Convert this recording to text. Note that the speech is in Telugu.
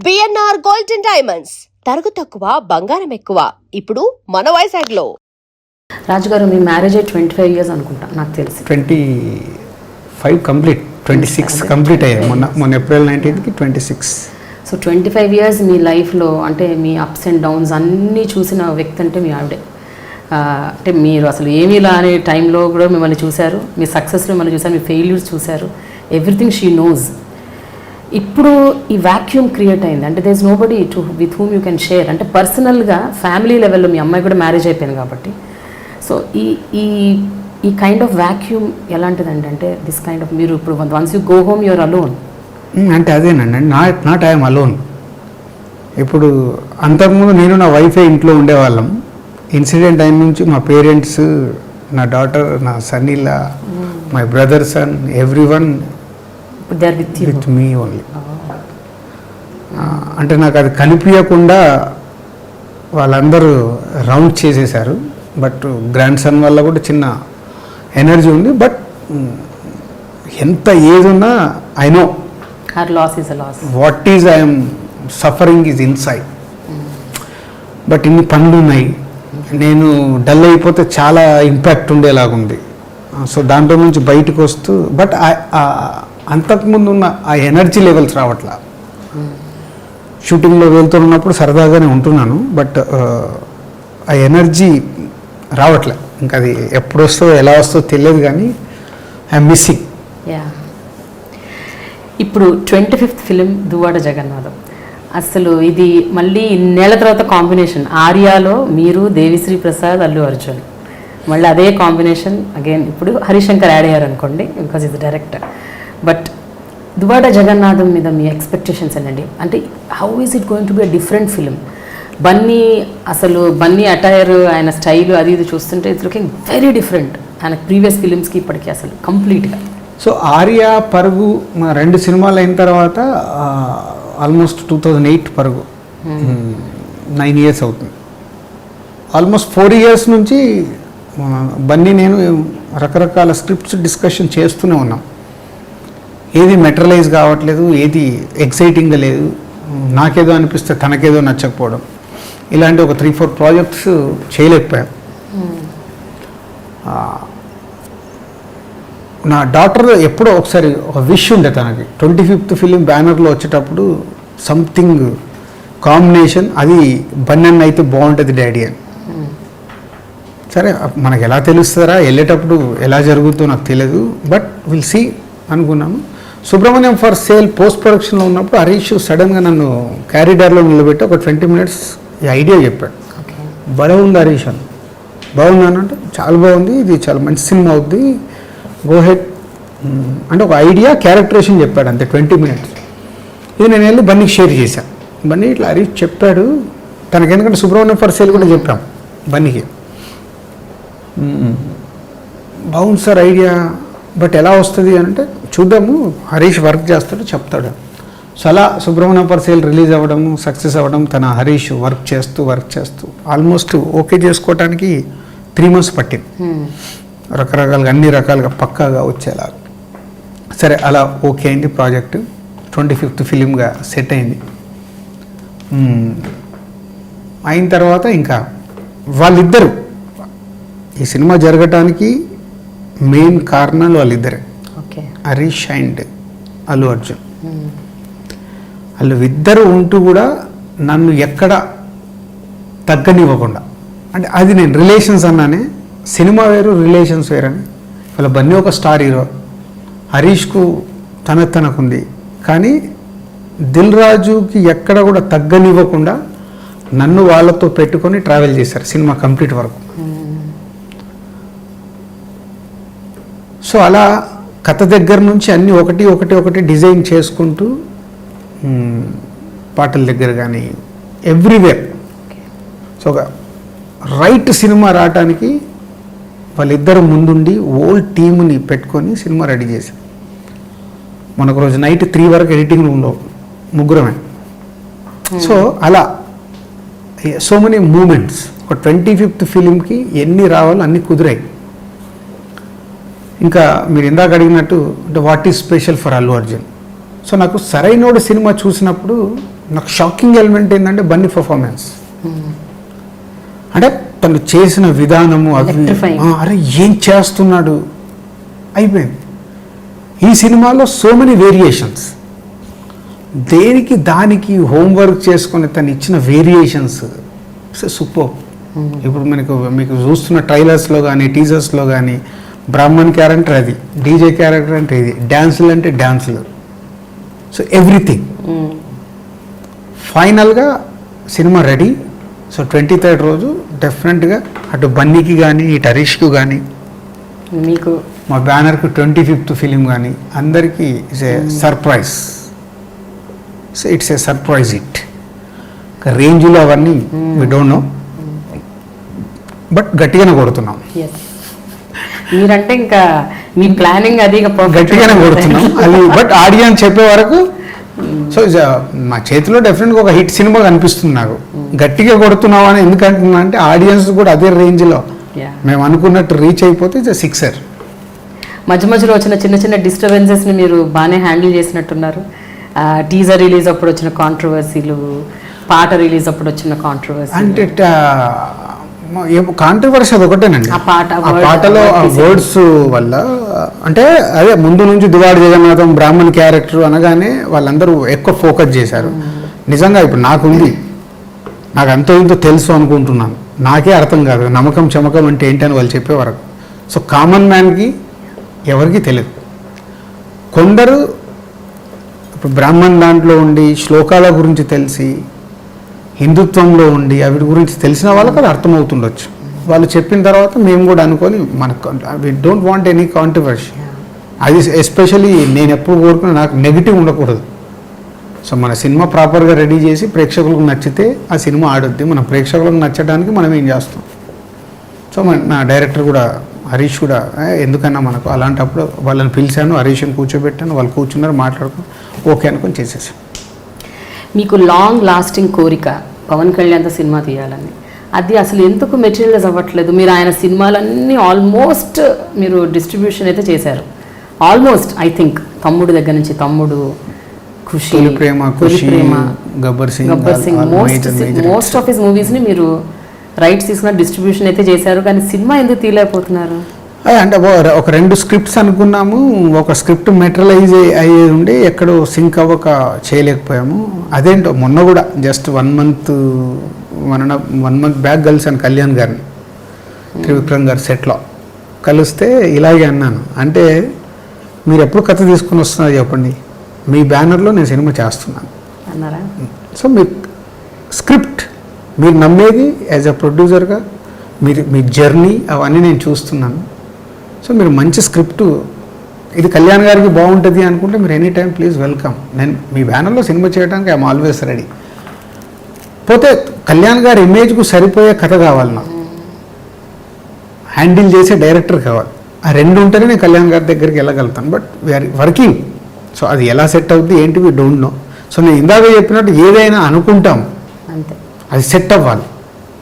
బిఎన్ఆర్ గోల్డ్ అండ్ డైమండ్స్ తరుగు తక్కువ బంగారం ఎక్కువ ఇప్పుడు మన వైజాగ్లో. రాజుగారు మీ మ్యారేజ్ 25 years అనుకుంటా నాకు తెలిసి. 25 కంప్లీట్, 26 కంప్లీట్ అయ్యాయి మొన్న April 19th 26. సో 25 years మీ లైఫ్లో అంటే మీ అప్స్ అండ్ డౌన్స్ అన్నీ చూసిన వ్యక్తి అంటే మీ ఆవిడే. అంటే మీరు అసలు ఏమీ లానే టైంలో కూడా మిమ్మల్ని చూశారు, మీ సక్సెస్లో మిమ్మల్ని చూశారు, మీ ఫెయిల్యూర్స్ చూశారు, ఎవ్రీథింగ్ షీ నోస్. ఇప్పుడు ఈ వ్యాక్యూమ్ క్రియేట్ అయింది అంటే there is nobody to with whom you can share. అంటే పర్సనల్గా ఫ్యామిలీ లెవెల్లో మీ అమ్మాయి కూడా మ్యారేజ్ అయిపోయింది కాబట్టి. సో ఈ ఈ ఈ కైండ్ ఆఫ్ వ్యాక్యూమ్ ఎలాంటిదండి? అంటే దిస్ కైండ్ ఆఫ్ మీరు ఇప్పుడు once you go home your alone అంటే అదేనండి, నాట్ ఐఎమ్ అలోన్. ఇప్పుడు అంతకుముందు నేను నా వైఫే ఇంట్లో ఉండేవాళ్ళం. ఇన్సిడెంట్ అయిన నుంచి మా పేరెంట్స్, నా డాటర్, నా సన్నీలా, my brother son, everyone with me only. అంటే నాకు అది కనిపించకుండా వాళ్ళందరూ రౌండ్ చేసేసారు. బట్ గ్రాండ్ సన్ వల్ల కూడా చిన్న ఎనర్జీ ఉంది. బట్ ఎంత ఏజ్ ఉన్నా I know what is I'm suffering is inside. But ఇన్ని పనులు ఉన్నాయి, నేను డల్ అయిపోతే చాలా ఇంపాక్ట్ ఉండేలాగుంది. సో దాంట్లో నుంచి బయటకు వస్తూ బట్ అంతకుముందు ఉన్న ఆ ఎనర్జీ లెవెల్స్ రావట్లా. షూటింగ్లో వెళ్తున్నప్పుడు సరదాగానే ఉంటున్నాను, బట్ ఆ ఎనర్జీ రావట్లే. ఇంకా అది ఎప్పుడు వస్తుందో ఎలా వస్తుందో తెలియదు, కానీ ఐఎమ్ మిస్సింగ్. ఇప్పుడు 25th ఫిలిం దువ్వాడ జగన్నాథం. అసలు ఇది మళ్ళీ ఇన్నేళ్ల తర్వాత కాంబినేషన్. ఆర్యాలో మీరు, దేవిశ్రీ ప్రసాద్, అల్లు అర్జున్, మళ్ళీ అదే కాంబినేషన్ అగైన్. ఇప్పుడు హరిశంకర్ యాడ్ అయ్యారు అనుకోండి బికాజ్ ఇది డైరెక్టర్. బట్ దువ్వాడ జగన్నాథం మీద మీ ఎక్స్పెక్టేషన్స్ ఏంటండి? అంటే how is it going to be a different film? Bunny attire, ఆయన స్టైల్ అది ఇది చూస్తుంటే ఇట్స్ లుకింగ్ వెరీ డిఫరెంట్ ఆయన ప్రీవియస్ ఫిలిమ్స్కి ఇప్పటికీ అసలు కంప్లీట్గా. సో ఆర్య, పరుగు మా 2 సినిమాలు అయిన తర్వాత ఆల్మోస్ట్ 2008 పరుగు 9 years అవుతుంది. ఆల్మోస్ట్ 4 years నుంచి బన్నీ నేను రకరకాల స్క్రిప్ట్స్ డిస్కషన్ చేస్తూనే ఉన్నాం. ఏది మెటీరియలైజ్ కావట్లేదు, ఏది ఎక్సైటింగ్గా లేదు, నాకేదో అనిపిస్తే తనకేదో నచ్చకపోవడం, ఇలాంటి ఒక 3-4 ప్రాజెక్ట్స్ చేయలేకపోయాం. నా డాటర్ ఎప్పుడో ఒకసారి ఒక విష్ ఉండే తనకి, 25th ఫిలిం బ్యానర్లో వచ్చేటప్పుడు సంథింగ్ కాంబినేషన్, అది బన్నెన్ అయితే బాగుంటుంది డాడీ అని. సరే మనకు ఎలా తెలుస్తారా, వెళ్ళేటప్పుడు ఎలా జరుగుతుందో నాకు తెలియదు, బట్ విల్ సీ అనుకున్నాను. సుబ్రహ్మణ్యం ఫర్ సేల్ పోస్ట్ ప్రొడక్షన్లో ఉన్నప్పుడు హరీష్ సడన్గా నన్ను క్యారిడార్లో నిలబెట్టి ఒక 20 minutes ఈ ఐడియా చెప్పాడు. భలే ఉంది హరీష్ అని. బాగుందనంటే చాలా బాగుంది, ఇది చాలా మంచి సినిమా అవుద్ది, గో హెడ్ అంటే ఒక ఐడియా, క్యారెక్టరేషన్ చెప్పాడు అంతే 20 minutes. ఇది నేను వెళ్ళి బన్నీకి షేర్ చేశాను. బన్నీ ఇట్లా హరీష్ చెప్పాడు తనకి, ఎందుకంటే సుబ్రహ్మణ్యం ఫర్ సేల్ కూడా చెప్పాం బన్నీకి. బాగుంది సార్ ఐడియా, బట్ ఎలా వస్తుంది అని అంటే చూద్దాము, హరీష్ వర్క్ చేస్తాడు చెప్తాడు. సో అలా సుబ్రహ్మణ్యం ఫర్ సేల్ రిలీజ్ అవ్వడము, సక్సెస్ అవ్వడం, తన హరీష్ వర్క్ చేస్తూ ఆల్మోస్ట్ ఓకే చేసుకోవటానికి 3 months పట్టింది. రకరకాలుగా అన్ని రకాలుగా పక్కాగా వచ్చేలా. సరే అలా ఓకే అయింది ప్రాజెక్టు. 25th ఫిలింగా సెట్ అయింది. అయిన తర్వాత ఇంకా వాళ్ళిద్దరు ఈ సినిమా జరగటానికి మెయిన్ కారణాలు వాళ్ళిద్దరే, హరీష్ అండ్ అల్లు అర్జున్. వాళ్ళు ఇద్దరు ఉంటూ కూడా నన్ను ఎక్కడ తగ్గనివ్వకుండా, అంటే అది నేను రిలేషన్స్ అన్నానే, సినిమా వేరు రిలేషన్స్ వేరని. వాళ్ళ బన్నీ ఒక స్టార్ హీరో, హరీష్కు తనకుంది, కానీ దిల్ రాజుకి ఎక్కడ కూడా తగ్గనివ్వకుండా నన్ను వాళ్ళతో పెట్టుకొని ట్రావెల్ చేశారు సినిమా కంప్లీట్ వరకు. సో అలా కథ దగ్గర నుంచి అన్నీ ఒకటి డిజైన్ చేసుకుంటూ, పాటల దగ్గర కానీ ఎవ్రీవేర్. సో ఒక రైట్ సినిమా రావటానికి వాళ్ళిద్దరు ముందుండి ఓల్డ్ టీముని పెట్టుకొని సినిమా రెడీ చేశారు. మనకు రోజు నైట్ 3 వరకు ఎడిటింగ్ రూమ్లో ముగ్గురమే. సో అలా సో మెనీ మూమెంట్స్. ఒక 25th ఫిలింకి ఎన్ని రావాలో అన్ని కుదిరాయి. ఇంకా మీరు ఇందాక అడిగినట్టు అంటే what is special for Allu Arjun. So నాకు సరైనోడు సినిమా చూసినప్పుడు నాకు షాకింగ్ ఎలిమెంట్ ఏంటంటే బన్నీ పర్ఫార్మెన్స్. అంటే తను చేసిన విధానము అవి Electrifying. అరే ఏం చేస్తున్నాడు అయిపోయింది. ఈ సినిమాలో సో మెనీ వేరియేషన్స్, దేనికి దానికి హోంవర్క్ చేసుకొని తను ఇచ్చిన వేరియేషన్స్ సూపర్. ఇప్పుడు మీకు చూస్తున్న ట్రైలర్స్లో కానీ టీజర్స్లో కానీ బ్రాహ్మణ్ క్యారెక్టర్ అది, డీజే క్యారెక్టర్ అంటే ఇది, డ్యాన్సులు అంటే డ్యాన్సులు, సో ఎవ్రీథింగ్. ఫైనల్గా సినిమా రెడీ. సో 23rd రోజు డెఫినెట్గా అటు బన్నీకి కానీ ఇటు హరీష్కి కానీ మీకు మా బ్యానర్కి 25th ఫిలిం కానీ అందరికీ it's a surprise. So it's a surprise it. రేంజ్లో అవన్నీ వి డోంట్ నో, బట్ గట్టిగానే కొడుతున్నాం. yes. మీరంటే ఇంకా మీ ప్లానింగ్ అది ఇక perfect గట్టిగానే గా కొడుతున్నాం అది, బట్ ఆడియన్స్ చెప్పే వరకు. సో మా చేతిలో డెఫినెట్గా ఒక హిట్ సినిమా కనిపిస్తుంది నాకు. గట్టిగా కొడుతున్నాం అని ఎందుకు అంటున్నా అంటే ఆడియన్స్ కూడా అదే రేంజ్లో Yeah. మేము అనుకున్నట్టు రీచ్ అయిపోతే ఇట్స్ సిక్సర్. మధ్య మధ్యలో వచ్చిన చిన్న చిన్న డిస్టర్బెన్సెస్ని మీరు బాగానే హ్యాండిల్ చేసినట్టున్నారు. టీజర్ రిలీజ్ అప్పుడు వచ్చిన కాంట్రవర్సీలు, పాట రిలీజ్ అప్పుడు వచ్చిన కాంట్రవర్సీ, అంటే కాంట్రవర్సీ అది ఒకటేనండి. ఆ పాట ఆ పాటలో ఆ వర్డ్స్ వల్ల, అంటే అదే ముందు నుంచి దువాడి జగన్నాథం బ్రాహ్మణ్ క్యారెక్టర్ అనగానే వాళ్ళందరూ ఎక్కువ ఫోకస్ చేశారు. నిజంగా ఇప్పుడు నాకుంది, నాకు అంతో ఇంతో తెలుసు అనుకుంటున్నాను, నాకే అర్థం కాదు నమ్మకం చమకం అంటే ఏంటని వాళ్ళు చెప్పే వరకు. సో కామన్ మ్యాన్కి ఎవరికి తెలియదు. కొందరు ఇప్పుడు బ్రాహ్మణ్ దాంట్లో ఉండి శ్లోకాల గురించి తెలిసి, హిందుత్వంలో ఉండి అవి గురించి తెలిసిన వాళ్ళకి అది అర్థమవుతుండొచ్చు. వాళ్ళు చెప్పిన తర్వాత మేము కూడా అనుకొని మనకు we don't want any controversy. అది ఎస్పెషలీ నేను ఎప్పుడు కోరుకున్నా నాకు నెగిటివ్ ఉండకూడదు. సో మన సినిమా ప్రాపర్గా రెడీ చేసి ప్రేక్షకులకు నచ్చితే ఆ సినిమా ఆడొద్ది. మన ప్రేక్షకులకు నచ్చడానికి మనం ఏం చేస్తాం. సో నా డైరెక్టర్ కూడా హరీష్ కూడా ఎందుకన్నా మనకు అలాంటప్పుడు వాళ్ళని పిలిచాను, హరీష్ని కూర్చోబెట్టాను, వాళ్ళు కూర్చున్నారు, మాట్లాడుకుని ఓకే అనుకొని చేసేసాం. మీకు లాంగ్ లాస్టింగ్ కోరిక పవన్ కళ్యాణ్తో సినిమా తీయాలని, అది అసలు ఎందుకు మెటీరియలైజ్ అవ్వట్లేదు? మీరు ఆయన సినిమాలన్నీ ఆల్మోస్ట్ మీరు డిస్ట్రిబ్యూషన్ అయితే చేశారు. ఆల్మోస్ట్ ఐ థింక్ తమ్ముడు దగ్గర నుంచి Thammudu, Kushi, Tholi Prema, Kushi, Gabbar Singh, most of his మూవీస్ని మీరు రైట్స్ తీసుకున్న డిస్ట్రిబ్యూషన్ అయితే చేశారు, కానీ సినిమా ఎందుకు తీయలేకపోతున్నారు? అంటే ఒక 2 స్క్రిప్ట్స్ అనుకున్నాము. ఒక స్క్రిప్ట్ మెటీరియలైజ్ అయ్యేది ఉండి ఎక్కడో సింక్ అవ్వక చేయలేకపోయాము. అదేంటో మొన్న కూడా జస్ట్ 1 మంత్ బ్యాక్ కలిసాను కళ్యాణ్ గారిని, త్రివిక్రమ్ గారి సెట్లో కలిస్తే ఇలాగే అన్నాను, అంటే మీరు ఎప్పుడు కథ తీసుకుని వస్తున్నారు చెప్పండి, మీ బ్యానర్లో నేను సినిమా చేస్తున్నాను అన్నారా? సో మీరు స్క్రిప్ట్ మీరు నమ్మేది యాజ్ అ ప్రొడ్యూసర్గా మీ జర్నీ అవన్నీ నేను చూస్తున్నాను. సో మీరు మంచి స్క్రిప్ట్, ఇది కళ్యాణ్ గారికి బాగుంటుంది అనుకుంటే మీరు ఎనీ టైం ప్లీజ్ వెల్కమ్. నేను మీ బ్యానర్లో సినిమా చేయడానికి ఐఎమ్ ఆల్వేస్ రెడీ. పోతే కళ్యాణ్ గారి ఇమేజ్కు సరిపోయే కథ కావాలి, నాకు హ్యాండిల్ చేసే డైరెక్టర్ కావాలి. ఆ 2 ఉంటేనే నేను కళ్యాణ్ గారి దగ్గరికి వెళ్ళగలుగుతాను. But we're working. సో అది ఎలా సెట్ అవుద్ది ఏంటి వి డోంట్ నో. సో నేను ఇందాక చెప్పినట్టు ఏదైనా అనుకుంటాం, అంతే, అది సెట్ అవ్వాలి.